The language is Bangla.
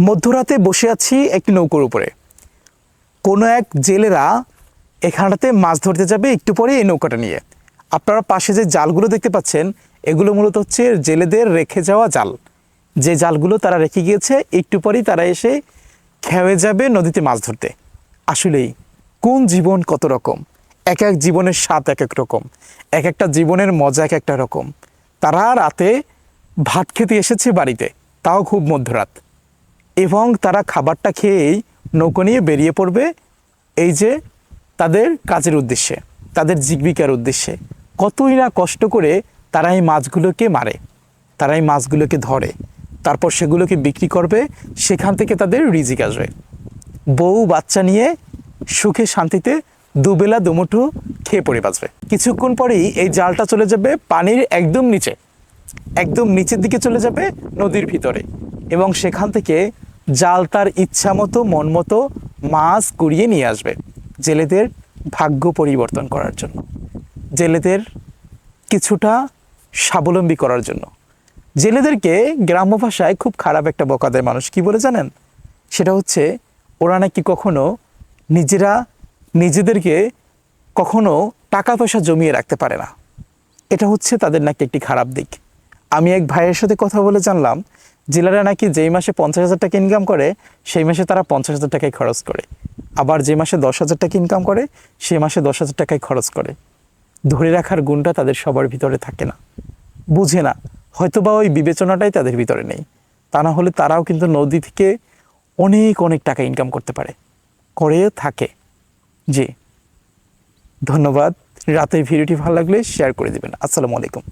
মধ্যরাতে বসে আছি একটি নৌকোর উপরে। কোনো এক জেলেরা এখানটাতে মাছ ধরতে যাবে একটু পরে এই নৌকাটা নিয়ে। আপনারা পাশে যে জালগুলো দেখতে পাচ্ছেন এগুলো মূলত হচ্ছে জেলেদের রেখে যাওয়া জাল। যে জালগুলো তারা রেখে গিয়েছে একটু পরেই তারা এসে খেয়ে যাবে নদীতে মাছ ধরতে। আসলেই কোন জীবন কত রকম, এক এক জীবনের স্বাদ এক এক রকম, এক একটা জীবনের মজা এক একটা রকম। তারা রাতে ভাত খেতে এসেছে বাড়িতে, তাও খুব মধ্যরাত, এবং তারা খাবারটা খেয়েই নৌকো নিয়ে বেরিয়ে পড়বে এই যে তাদের কাজের উদ্দেশ্যে, তাদের জীবিকার উদ্দেশ্যে। কতই না কষ্ট করে তারা এই মাছগুলোকে মারে, তারা এই মাছগুলোকে ধরে, তারপর সেগুলোকে বিক্রি করবে, সেখান থেকে তাদের রিজিক আসবে। বউ বাচ্চা নিয়ে সুখে শান্তিতে দুবেলা দুমুঠো খেয়ে পড়ে বাঁচবে। কিছুক্ষণ পরেই এই জালটা চলে যাবে পানির একদম নিচে, একদম নিচের দিকে চলে যাবে নদীর ভিতরে, এবং সেখান থেকে জাল তার ইচ্ছা মতো মন মতো মাছ কুড়িয়ে নিয়ে আসবে জেলেদের ভাগ্য পরিবর্তন করার জন্য, জেলেদের কিছুটা স্বাবলম্বী করার জন্য। জেলেদেরকে গ্রাম্য ভাষায় খুব খারাপ একটা বকা দেয় মানুষ, কি বলে জানেন? সেটা হচ্ছে ওরা নাকি কখনো নিজেদেরকে কখনো টাকা পয়সা জমিয়ে রাখতে পারে না। এটা হচ্ছে তাদের নাকি একটি খারাপ দিক। আমি এক ভাইয়ের সাথে কথা বলে জানলাম জেলেরা নাকি যেই মাসে 50,000 টাকা ইনকাম করে সেই মাসে তারা 50,000 টাকায় খরচ করে, আবার যে মাসে 10,000 টাকা ইনকাম করে সে মাসে 10,000 টাকায় খরচ করে। ধরে রাখার গুণটা তাদের সবার ভিতরে থাকে না, বুঝে না, হয়তোবা ওই বিবেচনাটাই তাদের ভিতরে নেই। তা না হলে তারাও কিন্তু নদী থেকে অনেক অনেক টাকা ইনকাম করতে পারে, করে থাকে। জি, ধন্যবাদ। রাতের ভিডিওটি ভালো লাগলে শেয়ার করে দিবেন। আসসালামু আলাইকুম।